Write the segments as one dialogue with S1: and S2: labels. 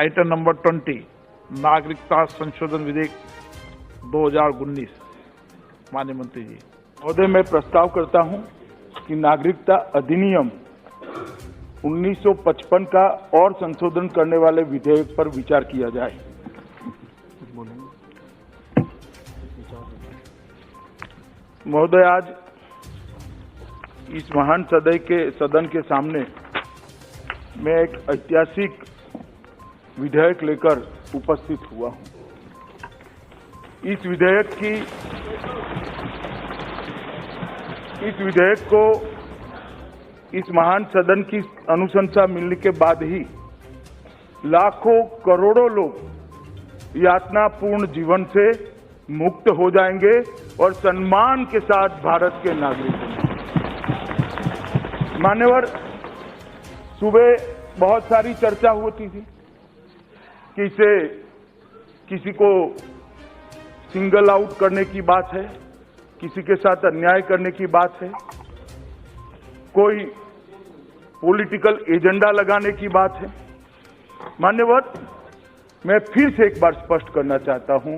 S1: Item number 20 नागरिकता संशोधन विधेयक 2019। माननीय मंत्री जी।
S2: महोदय, मैं प्रस्ताव करता हूं कि नागरिकता अधिनियम 1955 का और संशोधन करने वाले विधेयक पर विचार किया जाए। महोदय, आज इस महान सदन के सामने मैं एक ऐतिहासिक विधेयक लेकर उपस्थित हुआ हूं। इस विधेयक को इस महान सदन की अनुशंसा मिलने के बाद ही लाखों करोड़ों लोग यातनापूर्ण जीवन से मुक्त हो जाएंगे और सम्मान के साथ भारत के नागरिक होंगे। मान्यवर, सुबह बहुत सारी चर्चा होती थी कि इसे किसी को सिंगल आउट करने की बात है, किसी के साथ अन्याय करने की बात है, कोई पॉलिटिकल एजेंडा लगाने की बात है। मान्यवर, मैं फिर से एक बार स्पष्ट करना चाहता हूं,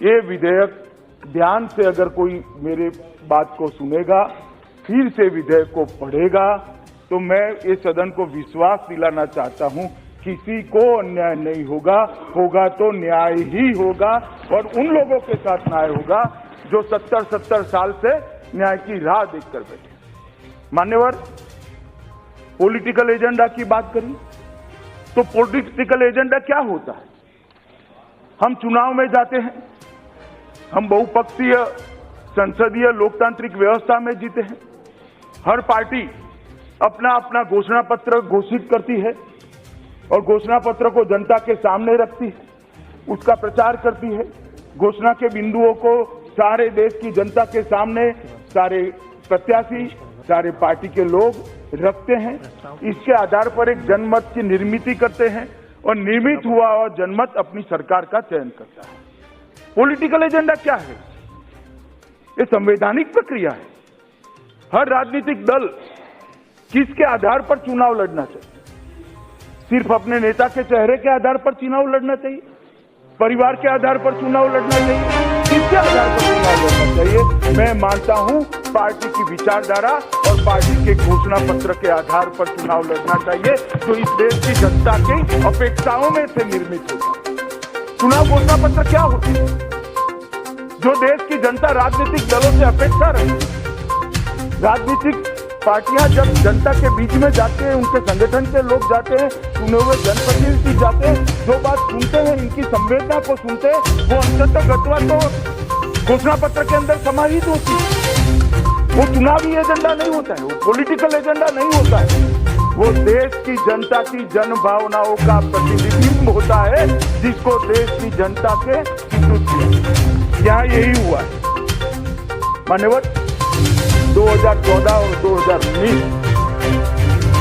S2: ये विधेयक ध्यान से अगर कोई मेरे बात को सुनेगा, फिर से विधेयक को पढ़ेगा, तो मैं इस सदन को विश्वास दिलाना चाहता हूं, किसी को अन्याय नहीं होगा, होगा तो न्याय ही होगा और उन लोगों के साथ न्याय होगा जो 70 साल से न्याय की राह देखकर बैठे। मान्यवर, पॉलिटिकल एजेंडा की बात करें तो पॉलिटिकल एजेंडा क्या होता है? हम चुनाव में जाते हैं, हम बहुपक्षीय संसदीय लोकतांत्रिक व्यवस्था में जीते हैं। हर पार्टी अपना अपना घोषणा पत्र घोषित करती है और घोषणा पत्र को जनता के सामने रखती है, उसका प्रचार करती है। घोषणा के बिंदुओं को सारे देश की जनता के सामने सारे प्रत्याशी, सारे पार्टी के लोग रखते हैं। इसके आधार पर एक जनमत की निर्मिति करते हैं और निर्मित हुआ और जनमत अपनी सरकार का चयन करता है। पॉलिटिकल एजेंडा क्या है? ये संवैधानिक प्रक्रिया है। हर राजनीतिक दल किसके आधार पर चुनाव लड़ना चाहिए? सिर्फ अपने नेता के चेहरे के आधार पर चुनाव लड़ना चाहिए? परिवार के आधार पर चुनाव लड़ना चाहिए? किसके आधार पर चुनाव लड़ना चाहिए? मैं मानता हूं पार्टी की विचारधारा और पार्टी के घोषणा पत्र के आधार पर चुनाव लड़ना चाहिए, जो इस देश की जनता की अपेक्षाओं में से निर्मित होता है। चुनाव घोषणा पत्र क्या होता है? जो देश की जनता राजनीतिक दलों से अपेक्षा रखती है। राजनीतिक पार्टियां जब जनता के बीच में जाते हैं, उनके संगठन के लोग जाते हैं, चुने हुए जनप्रतिनिधि जाते हैं, जो बात सुनते हैं, इनकी संवेदना को सुनते हैं, वो अंततः गतवा तो घोषणा पत्र के अंदर समाहित होती है। वो चुनावी एजेंडा नहीं होता है, वो पॉलिटिकल एजेंडा नहीं होता है, वो देश की जनता की जन भावनाओं का प्रतिनिधित्व होता है, जिसको देश की जनता से स्वीकृत किया। यहाँ यही हुआ है। मान्यवर, 2014 और 2019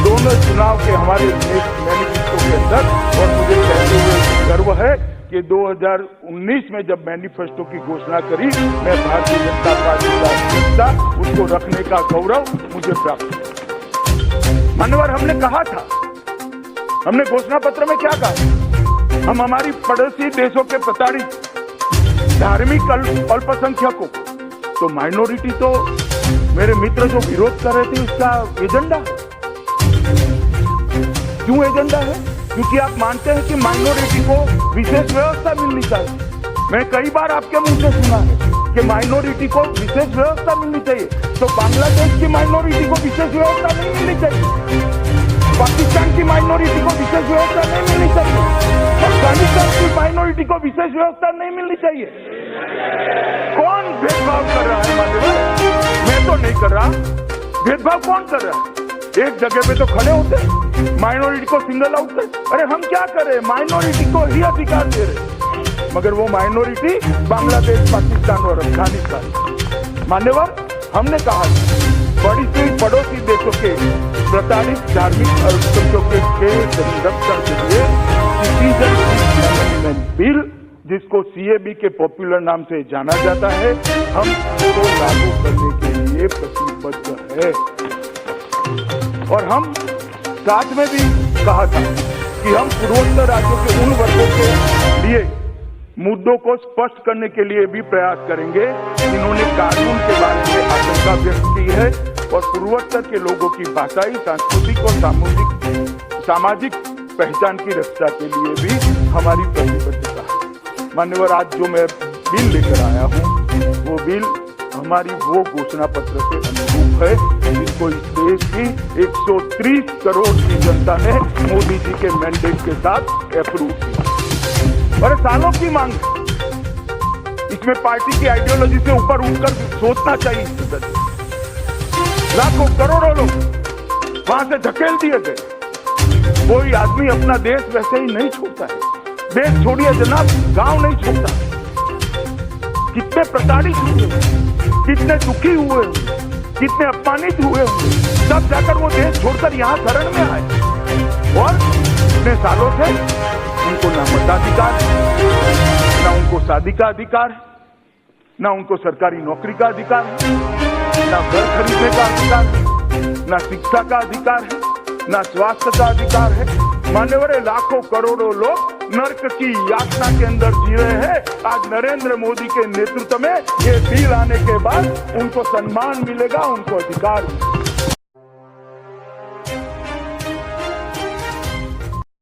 S2: दोनों चुनाव के हमारे मैनिफेस्टो के अंदर, और मुझे कहते हुए गर्व है कि 2019 में जब मैनिफेस्टो की घोषणा करी, मैं भारतीय जनता पार्टी का हिस्सा, उसको रखने का गौरव मुझे प्राप्त हुआ। मान्यवर, हमने कहा था, हमने घोषणा पत्र में क्या कहा? हम हमारी पड़ोसी देशों के प्रताड़ित धार्मिक अल्पसंख्यकों, तो माइनॉरिटी तो मेरे मित्र जो विरोध कर रहे थे, उसका एजेंडा है। क्यों एजेंडा है? क्योंकि आप मानते हैं कि माइनॉरिटी को विशेष व्यवस्था मिलनी चाहिए। मैं कई बार आपके मुंह से सुना है कि माइनॉरिटी को विशेष व्यवस्था मिलनी चाहिए। तो बांग्लादेश की माइनॉरिटी को विशेष व्यवस्था नहीं मिलनी चाहिए? पाकिस्तान की माइनॉरिटी को विशेष व्यवस्था नहीं मिलनी चाहिए? अफगानिस्तान की माइनॉरिटी को विशेष व्यवस्था नहीं मिलनी चाहिए? कौन भेदभाव कर रहा है? मान्यवर, मैं तो नहीं कर रहा। भेदभाव कौन कर रहा है? एक जगह पे तो खड़े होते हैं, माइनॉरिटी को सिंगल आउट कर। अरे हम क्या कर रहे हैं? माइनॉरिटी को ही अधिकार दे रहे, मगर वो माइनॉरिटी बांग्लादेश, पाकिस्तान और अफगानिस्तान। मान्यवर, हमने कहा बड़ी सी पड़ोसी देशों के प्रताड़ित धार्मिक अल्पसंख्यकों के संरक्षण के लिए सिटीजनशिप अमेंडमेंट बिल, जिसको सीएबी के पॉपुलर नाम से जाना जाता है, हम इसको लागू करने के लिए प्रतिबद्ध है। और हम साथ में भी कहा था कि हम पूर्वोत्तर राज्यों के उन वर्गों के लिए मुद्दों को स्पष्ट करने के लिए भी प्रयास करेंगे जिन्होंने कानून के बारे में आशंका व्यक्त की है और पूर्वोत्तर के लोगों की भाषाई, सांस्कृतिक और सामाजिक पहचान की रक्षा के लिए भी हमारी प्रतिबद्धता है। मान्यवर, आज जो मैं बिल लेकर आया हूं वो बिल हमारी वो घोषणा पत्र के अनुरूप है जिसको इस देश की 130 करोड़ की जनता ने मोदी जी के मैंडेट के साथ अप्रूव किया। और सालों की मांग है, इसमें पार्टी की आइडियोलॉजी से ऊपर उठकर सोचना चाहिए। लाखों करोड़ों लोग वहां से धकेल दिए गए। कोई आदमी अपना देश वैसे ही नहीं छोड़ता है। देश छोड़िए जनाब, गांव नहीं छोड़ता। कितने प्रताड़ित हुए, कितने दुखी हुए, कितने अपमानित हुए, तब जाकर वो देश छोड़कर यहाँ शरण में आए। और इतने सालों से उनको ना मताधिकार है, ना उनको शादी का अधिकार है, ना उनको सरकारी नौकरी का अधिकार है, ना घर खरीदने का अधिकार है, ना शिक्षा का अधिकार है, ना स्वास्थ्य का अधिकार है। मान्यवर, लाखों करोड़ों लोग नर्क की यातना के अंदर जी रहे हैं। आज नरेंद्र मोदी के नेतृत्व में ये बिल आने के बाद उनको सम्मान मिलेगा, उनको अधिकार मिलेगा।